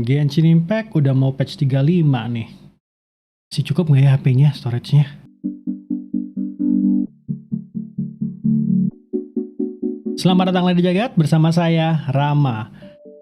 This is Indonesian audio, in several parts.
Genshin Impact udah mau patch 35 nih. Masih cukup nggak ya HP-nya, storage-nya? Selamat datang lagi di Jagat, bersama saya, Rama.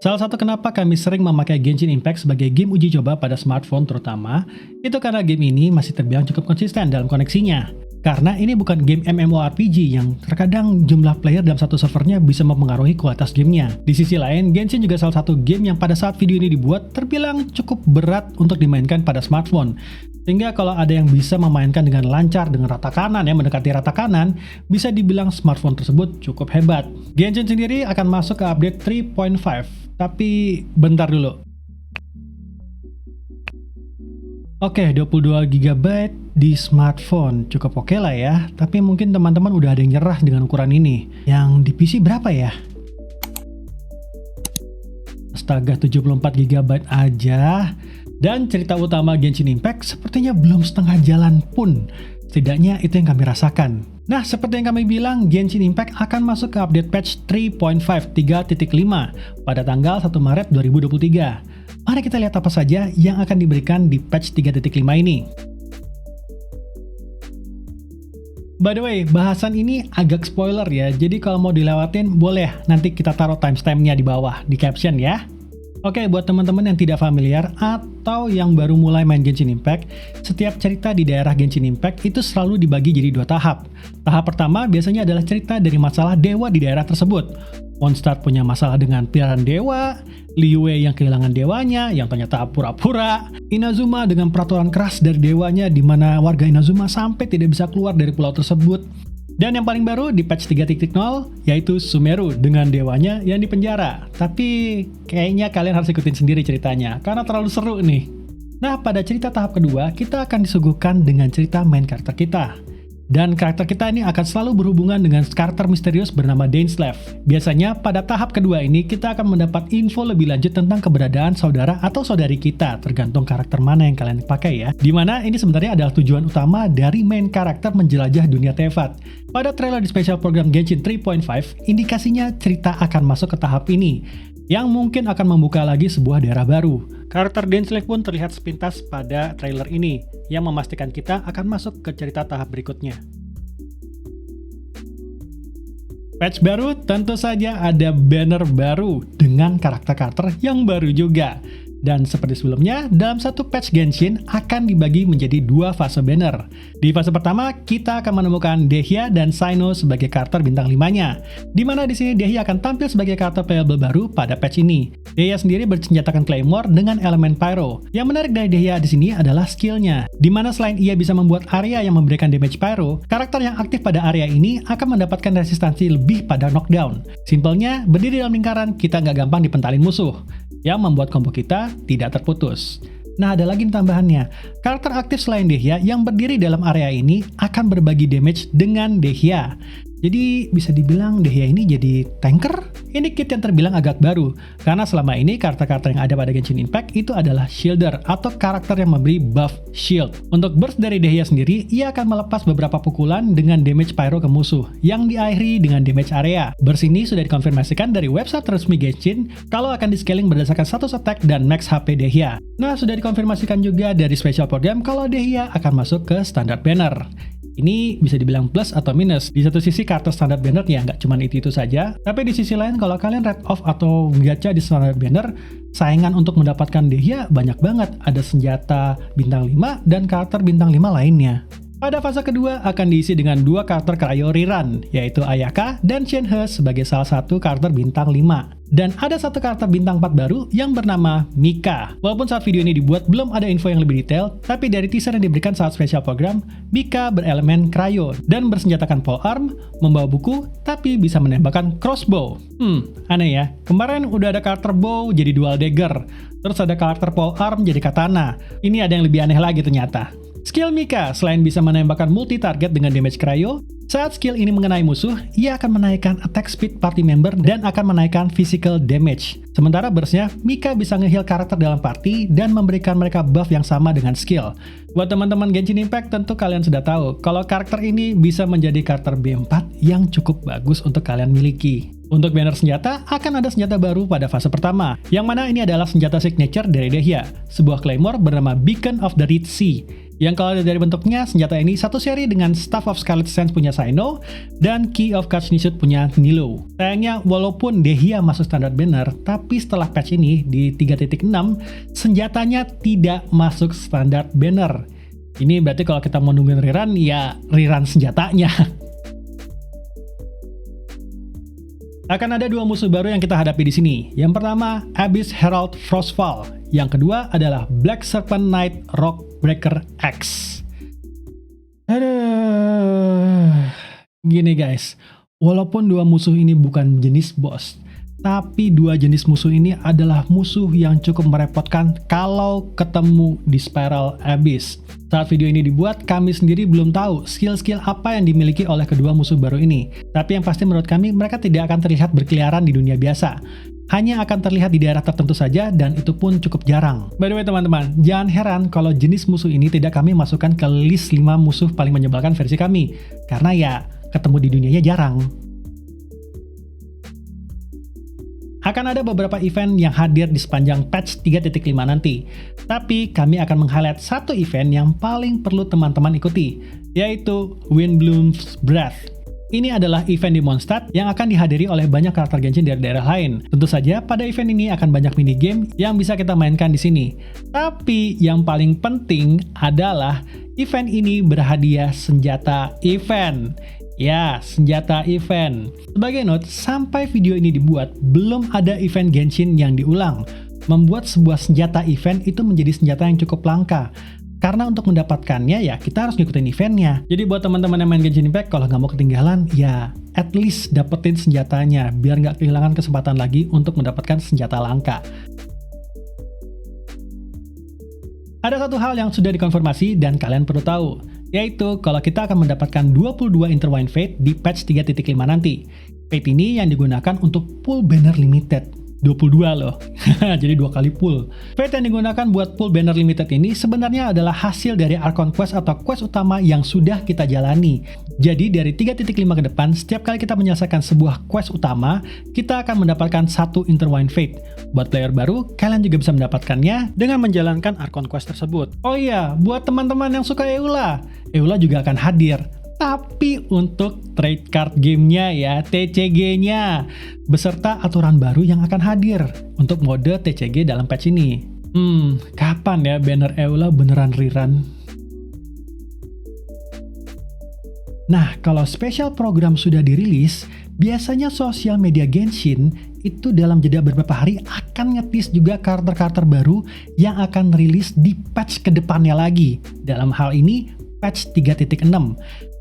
Salah satu kenapa kami sering memakai Genshin Impact sebagai game uji coba pada smartphone terutama, itu karena game ini masih terbilang cukup konsisten dalam koneksinya. Karena ini bukan game MMORPG yang terkadang jumlah player dalam satu servernya bisa mempengaruhi kualitas gamenya. Di sisi lain, Genshin juga salah satu game yang pada saat video ini dibuat terbilang cukup berat untuk dimainkan pada smartphone. Sehingga kalau ada yang bisa memainkan dengan lancar dengan rata kanan mendekati rata kanan, bisa dibilang smartphone tersebut cukup hebat. Genshin sendiri akan masuk ke update 3.5, tapi bentar dulu. Oke, 22 GB di smartphone cukup oke lah ya, tapi mungkin teman-teman udah ada yang nyerah dengan ukuran ini. Yang di PC berapa ya? Astaga, 74 GB aja. Dan cerita utama Genshin Impact sepertinya belum setengah jalan pun. Setidaknya itu yang kami rasakan. Nah, seperti yang kami bilang, Genshin Impact akan masuk ke update patch 3.5 pada tanggal 1 Maret 2023. Mari kita lihat apa saja yang akan diberikan di patch 3.5 ini. By the way, bahasan ini agak spoiler ya, jadi kalau mau dilewatin boleh nanti kita taruh timestamp-nya di bawah, di caption ya. Oke, buat teman-teman yang tidak familiar atau yang baru mulai main Genshin Impact, setiap cerita di daerah Genshin Impact itu selalu dibagi jadi 2 tahap. Tahap pertama biasanya adalah cerita dari masalah dewa di daerah tersebut. Mondstadt punya masalah dengan piaran dewa, Liyue yang kehilangan dewanya, yang ternyata pura-pura, Inazuma dengan peraturan keras dari dewanya di mana warga Inazuma sampai tidak bisa keluar dari pulau tersebut. Dan yang paling baru di patch 3.0 yaitu Sumeru dengan dewanya yang dipenjara. Tapi kayaknya kalian harus ikutin sendiri ceritanya karena terlalu seru nih. Nah, pada cerita tahap kedua kita akan disuguhkan dengan cerita main karakter kita. Dan karakter kita ini akan selalu berhubungan dengan karakter misterius bernama Dainsleif. Biasanya pada tahap kedua ini kita akan mendapat info lebih lanjut tentang keberadaan saudara atau saudari kita, tergantung karakter mana yang kalian pakai ya. Dimana ini sebenarnya adalah tujuan utama dari main karakter menjelajah dunia Teyvat. Pada trailer di special program Genshin 3.5, indikasinya cerita akan masuk ke tahap ini, yang mungkin akan membuka lagi sebuah daerah baru. Karakter Dainsleif pun terlihat sepintas pada trailer ini, yang memastikan kita akan masuk ke cerita tahap berikutnya. Patch baru tentu saja ada banner baru dengan karakter-karakter yang baru juga. Dan seperti sebelumnya, dalam satu patch Genshin akan dibagi menjadi 2 fase banner. Di fase pertama, kita akan menemukan Dehya dan Cyno sebagai karakter bintang 5-nya. Dimana di sini Dehya akan tampil sebagai karakter playable baru pada patch ini. Dehya sendiri bersenjatakan Claymore dengan elemen Pyro. Yang menarik dari Dehya di sini adalah skillnya. Dimana selain ia bisa membuat area yang memberikan damage Pyro, karakter yang aktif pada area ini akan mendapatkan resistansi lebih pada knockdown. Simpelnya, berdiri dalam lingkaran, kita nggak gampang dipentalin musuh, yang membuat combo kita tidak terputus. Nah, ada lagi tambahannya. Karakter aktif selain Dehya yang berdiri dalam area ini akan berbagi damage dengan Dehya. Jadi bisa dibilang Dehya ini jadi tanker? Ini kit yang terbilang agak baru, karena selama ini karakter-karakter yang ada pada Genshin Impact itu adalah shielder atau karakter yang memberi buff shield. Untuk burst dari Dehya sendiri, ia akan melepas beberapa pukulan dengan damage pyro ke musuh, yang diakhiri dengan damage area. Burst ini sudah dikonfirmasikan dari website resmi Genshin kalau akan di-scaling berdasarkan status attack dan max HP Dehya. Nah, sudah dikonfirmasikan juga dari special program kalau Dehya akan masuk ke standard banner. Ini bisa dibilang plus atau minus. Di satu sisi karakter standar banner ya nggak cuma itu saja, tapi di sisi lain kalau kalian red off atau gacha di standar banner, saingan untuk mendapatkan Dehya banyak banget. Ada senjata bintang 5 dan karakter bintang 5 lainnya. Pada fase kedua akan diisi dengan 2 karakter Cryo Rerun, yaitu Ayaka dan Shenhe sebagai salah satu karakter bintang 5. Dan ada satu karakter bintang 4 baru yang bernama Mika. Walaupun saat video ini dibuat belum ada info yang lebih detail, tapi dari teaser yang diberikan saat special program, Mika berelemen cryo dan bersenjatakan polearm, membawa buku, tapi bisa menembakkan crossbow. Aneh ya. Kemarin udah ada karakter bow jadi dual dagger, terus ada karakter polearm jadi katana. Ini ada yang lebih aneh lagi ternyata. Skill Mika selain bisa menembakkan multi-target dengan damage cryo, saat skill ini mengenai musuh, ia akan menaikkan attack speed party member dan akan menaikkan physical damage. Sementara burstnya, Mika bisa nge-heal karakter dalam party dan memberikan mereka buff yang sama dengan skill. Buat teman-teman Genshin Impact, tentu kalian sudah tahu kalau karakter ini bisa menjadi karakter B4 yang cukup bagus untuk kalian miliki. Untuk banner senjata, akan ada senjata baru pada fase pertama, yang mana ini adalah senjata signature dari Dehya, sebuah claymore bernama Beacon of the Red Sea, yang kalau dari bentuknya, senjata ini satu seri dengan Staff of Scarlet Sands punya Cyno, dan Key of Katsushitsu punya Nilo. Sayangnya, walaupun Dehya masuk standar banner, tapi setelah patch ini di 3.6, senjatanya tidak masuk standar banner. Ini berarti kalau kita mau nungguin rerun, ya rerun senjatanya. Akan ada dua musuh baru yang kita hadapi di sini. Yang pertama, Abyss Herald Frostfall. Yang kedua adalah Black Serpent Knight Rockbreaker X. Aduh. Gini guys, walaupun dua musuh ini bukan jenis boss, tapi dua jenis musuh ini adalah musuh yang cukup merepotkan kalau ketemu di Spiral Abyss. Saat video ini dibuat, kami sendiri belum tahu skill-skill apa yang dimiliki oleh kedua musuh baru ini. Tapi yang pasti menurut kami, mereka tidak akan terlihat berkeliaran di dunia biasa. Hanya akan terlihat di daerah tertentu saja, dan itu pun cukup jarang. By the way teman-teman, jangan heran kalau jenis musuh ini tidak kami masukkan ke list 5 musuh paling menyebalkan versi kami. Karena ya, ketemu di dunianya jarang. Akan ada beberapa event yang hadir di sepanjang patch 3.5 nanti. Tapi kami akan meng-highlight satu event yang paling perlu teman-teman ikuti, yaitu Windbloom's Breath. Ini adalah event di Mondstadt yang akan dihadiri oleh banyak karakter Genshin dari daerah lain. Tentu saja pada event ini akan banyak minigame yang bisa kita mainkan di sini. Tapi yang paling penting adalah event ini berhadiah senjata event. Ya, senjata event. Sebagai note, sampai video ini dibuat, belum ada event Genshin yang diulang. Membuat sebuah senjata event itu menjadi senjata yang cukup langka. Karena untuk mendapatkannya, ya kita harus ngikutin eventnya. Jadi buat teman-teman yang main Genshin Impact, kalau nggak mau ketinggalan, ya at least dapetin senjatanya, biar nggak kehilangan kesempatan lagi untuk mendapatkan senjata langka. Ada satu hal yang sudah dikonfirmasi dan kalian perlu tahu, yaitu kalau kita akan mendapatkan 22 Intertwined Fate di patch 3.5 nanti. Fate ini yang digunakan untuk full banner limited. 22 loh, jadi 2 kali full. Fate yang digunakan buat full banner limited ini sebenarnya adalah hasil dari Archon Quest atau quest utama yang sudah kita jalani. Jadi dari 3.5 ke depan, setiap kali kita menyelesaikan sebuah quest utama, kita akan mendapatkan satu Intertwined Fate. Buat player baru, kalian juga bisa mendapatkannya dengan menjalankan Archon Quest tersebut. Oh iya, buat teman-teman yang suka Eula juga akan hadir. Tapi untuk trade card gamenya ya, TCG-nya, beserta aturan baru yang akan hadir untuk mode TCG dalam patch ini. Kapan ya banner Eula beneran rerun? Nah, kalau special program sudah dirilis, biasanya sosial media Genshin itu dalam jeda beberapa hari akan ngetis juga karakter-karakter baru yang akan rilis di patch kedepannya lagi. Dalam hal ini, patch 3.6.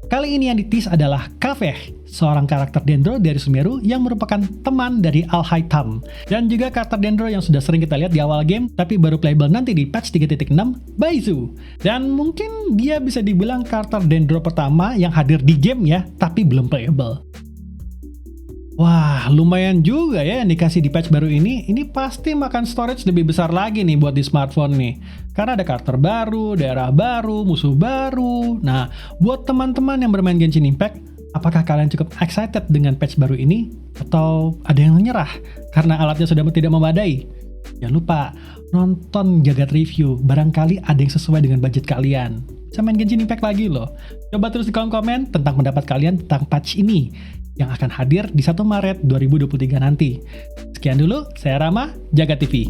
Kali ini yang ditis adalah Kaveh, seorang karakter Dendro dari Sumeru yang merupakan teman dari Alhaitham. Dan juga karakter Dendro yang sudah sering kita lihat di awal game, tapi baru playable nanti di patch 3.6, Baizu. Dan mungkin dia bisa dibilang karakter Dendro pertama yang hadir di game ya, tapi belum playable. Wah, lumayan juga ya yang dikasih di patch baru ini. Ini pasti makan storage lebih besar lagi nih buat di smartphone nih. Karena ada karakter baru, daerah baru, musuh baru. Nah, buat teman-teman yang bermain Genshin Impact, apakah kalian cukup excited dengan patch baru ini? Atau ada yang menyerah karena alatnya sudah tidak memadai? Jangan lupa, nonton Jagat Review. Barangkali ada yang sesuai dengan budget kalian. Bisa main Genshin Impact lagi loh. Coba tulis di kolom komen tentang pendapat kalian tentang patch ini yang akan hadir di 1 Maret 2023 nanti. Sekian dulu, saya Rama, Jagat TV.